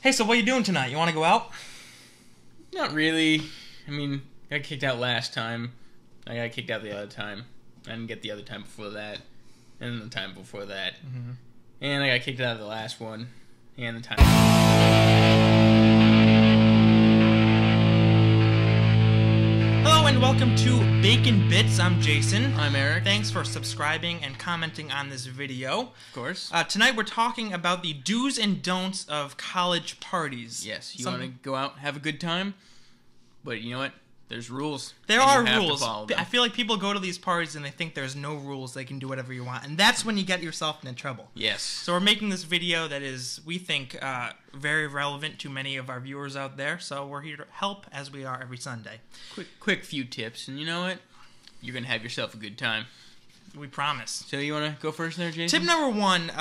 Hey, so what are you doing tonight? You want to go out? Not really. I mean, I got kicked out last time. I got kicked out the other time. I didn't get the other time before that. And the time before that. Mm-hmm. And I got kicked out of the last one. And the time... Hello and welcome to Bacon Bits. I'm Jason. I'm Eric. Thanks for subscribing and commenting on this video. Of course. Tonight we're talking about the do's and don'ts of college parties. Yes, you want to go out, have a good time, but you know what? There's rules. There are rules. I feel like people go to these parties and they think there's no rules. They can do whatever you want. And that's when you get yourself into trouble. Yes. So we're making this video that is, we think, very relevant to many of our viewers out there. So we're here to help as we are every Sunday. Quick few tips. And you know what? You're going to have yourself a good time. We promise. So you want to go first there, Jason? Tip number one,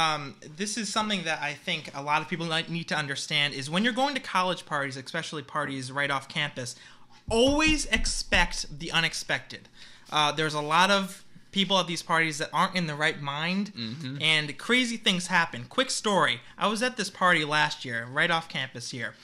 this is something that I think a lot of people need to understand, is when you're going to college parties, especially parties right off campus, always expect the unexpected. There's a lot of people at these parties that aren't in the right mind, and crazy things happen. Quick story. I was at this party last year, right off campus here,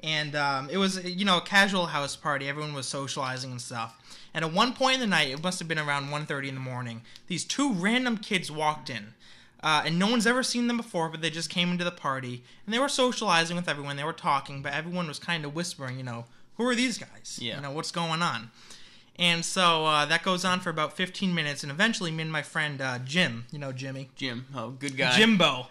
and it was, a casual house party. Everyone was socializing and stuff. And at one point in the night, it must have been around 1:30 in the morning, these two random kids walked in. And no one's ever seen them before, but they just came into the party, and they were socializing with everyone. They were talking, but everyone was kind of whispering, who are these guys? Yeah. What's going on? And so that goes on for about 15 minutes, and eventually me and my friend Jim, Jimmy. Jim, oh, good guy. Jimbo.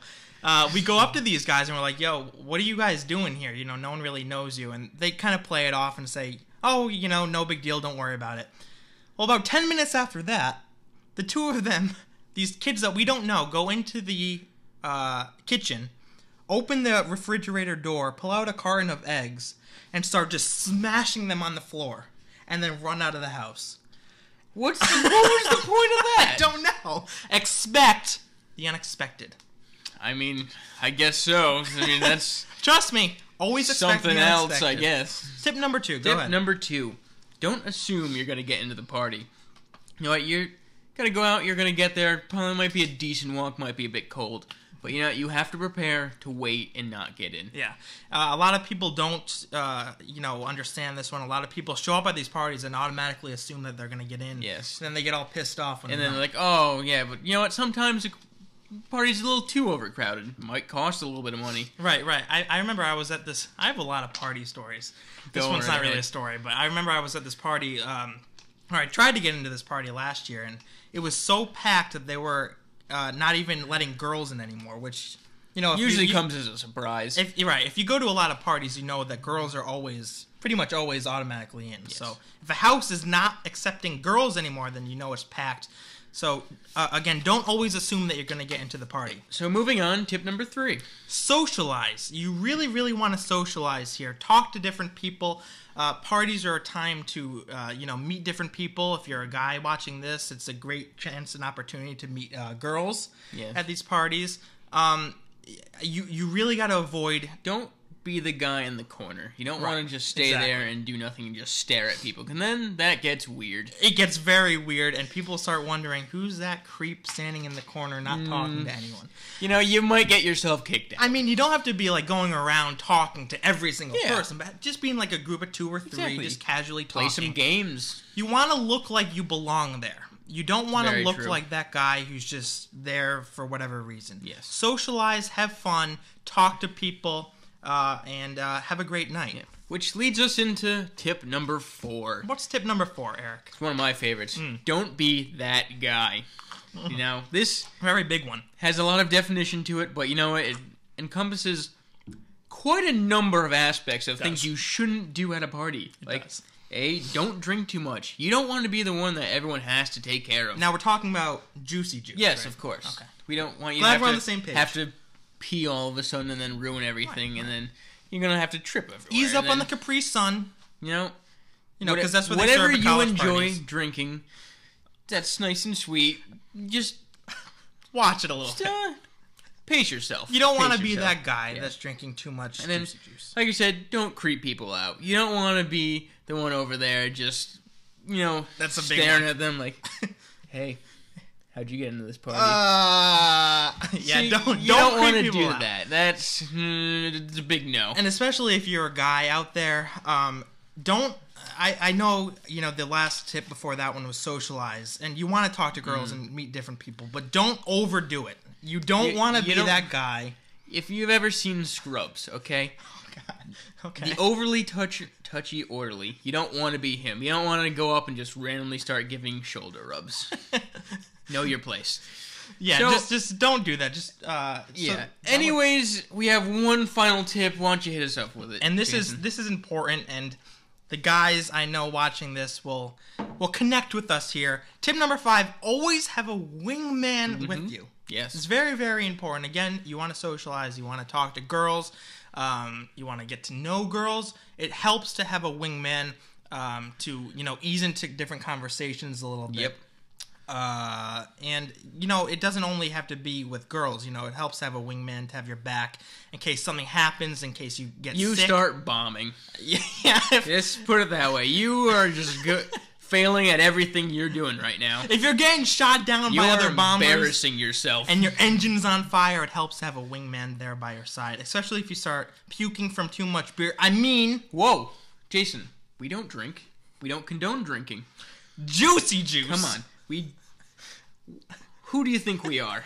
We go up to these guys, and we're like, yo, what are you guys doing here? No one really knows you. And they kind of play it off and say, oh, no big deal, don't worry about it. Well, about 10 minutes after that, the two of them, these kids that we don't know, go into the kitchen, open the refrigerator door, pull out a carton of eggs, and start just smashing them on the floor, and then run out of the house. What was the point of that? I don't know. Expect the unexpected. I mean, I guess so. I mean, that's... Trust me, always expect something the unexpected. else, I guess. Tip number two, go ahead. Tip number two, don't assume you're going to get into the party. You know what, you're going to go out, you're going to get there, probably might be a decent walk, might be a bit cold. But you have to prepare to wait and not get in. Yeah. A lot of people don't, understand this one. A lot of people show up at these parties and automatically assume that they're going to get in. Yes. And then they get all pissed off. And then they're like, oh, yeah, but you know what? Sometimes the party's a little too overcrowded. It might cost a little bit of money. Right. I remember I was at this... I have a lot of party stories. This one's not really a story, but I remember I was at this party... I tried to get into this party last year, and it was so packed that they were... not even letting girls in anymore, which, usually comes as a surprise. If you go to a lot of parties, you know that girls are pretty much always automatically in. Yes. So if a house is not accepting girls anymore, then you know it's packed. So, again, don't always assume that you're going to get into the party. So moving on, tip number 3. Socialize. You really, really want to socialize here. Talk to different people. Parties are a time to, meet different people. If you're a guy watching this, it's a great chance and opportunity to meet girls at these parties. You really got to avoid... Don't be the guy in the corner. You don't want to just stay there and do nothing and just stare at people, because then that gets weird. It gets very weird, and people start wondering, who's that creep standing in the corner not talking to anyone? You might get yourself kicked out. I mean, you don't have to be, going around talking to every single person, but just being, a group of 2 or 3, just casually talking. Play some games. You want to look like you belong there. You don't want to look like that guy who's just there for whatever reason. Yes. Socialize, have fun, talk to people, and have a great night. Yeah. Which leads us into tip number 4. What's tip number 4, Eric? It's one of my favorites. Don't be that guy. This very big one. Has a lot of definition to it, but it encompasses quite a number of aspects of things you shouldn't do at a party. Don't drink too much. You don't want to be the one that everyone has to take care of. Now we're talking about juicy juice. Yes, right? of course. Okay. We don't want you Glad to we're on the same page. have to pee all of a sudden and then ruin everything, and then you're gonna have to trip everywhere. Ease up on the Capri Sun. Because that's what they serve at college enjoy parties. Drinking, that's nice and sweet. Just watch it a little bit. Pace yourself. You don't want to be that guy that's drinking too much juicy juice. Like you said, don't creep people out. You don't want to be the one over there just, that's a big staring one. at them like, hey, How'd you get into this party? Yeah, See, don't want to creep do people out. that. That's it's a big no. And especially if you're a guy out there, don't. I know, the last tip before that one was socialize, and you want to talk to girls and meet different people, but don't overdo it. You don't want to be that guy. If you've ever seen Scrubs, okay? Oh, God. Okay. The overly touchy orderly, you don't want to be him. You don't want to go up and just randomly start giving shoulder rubs. Know your place. Yeah, So, just don't do that. Just Anyways, we have one final tip. Why don't you hit us up with it? And this Jason? is important, and the guys I know watching this will connect with us here. Tip number 5: always have a wingman with you. Yes, it's very, very important. Again, you want to socialize, you want to talk to girls, you want to get to know girls. It helps to have a wingman to ease into different conversations a little bit. Yep. And it doesn't only have to be with girls. It helps to have a wingman to have your back in case something happens, in case you get you sick. start bombing. Yeah. Just put it that way. You are just failing at everything you're doing right now. If you're getting shot down by other bombers, embarrassing yourself, and your engine's on fire, it helps to have a wingman there by your side. Especially if you start puking from too much beer. Whoa, Jason, we don't drink. We don't condone drinking. Juicy juice. Come on. Who do you think we are?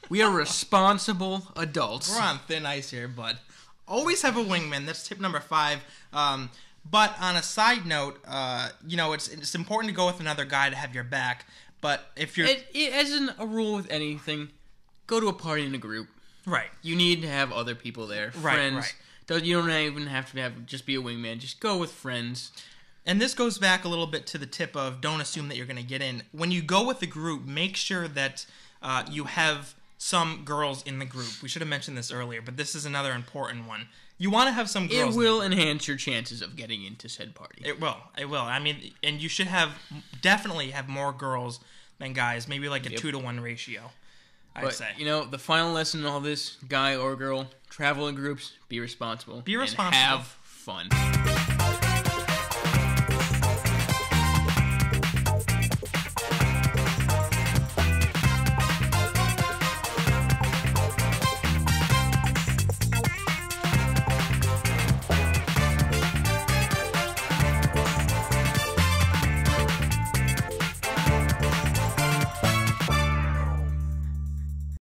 We are responsible adults. We're on thin ice here, bud. Always have a wingman. That's tip number 5. But on a side note, it's important to go with another guy to have your back. But if you're... As a rule with anything, go to a party in a group. Right. You need to have other people there. Friends. Right. You don't even have to just be a wingman. Just go with friends. And this goes back a little bit to the tip of don't assume that you're going to get in. When you go with the group, make sure that you have some girls in the group. We should have mentioned this earlier, but this is another important one. You want to have some girls. It will enhance your chances of getting into said party. It will. I mean, and you should definitely have more girls than guys. Maybe like a 2-to-1 ratio, I'd say. The final lesson in all this, guy or girl, travel in groups, be responsible. Be responsible. And have fun.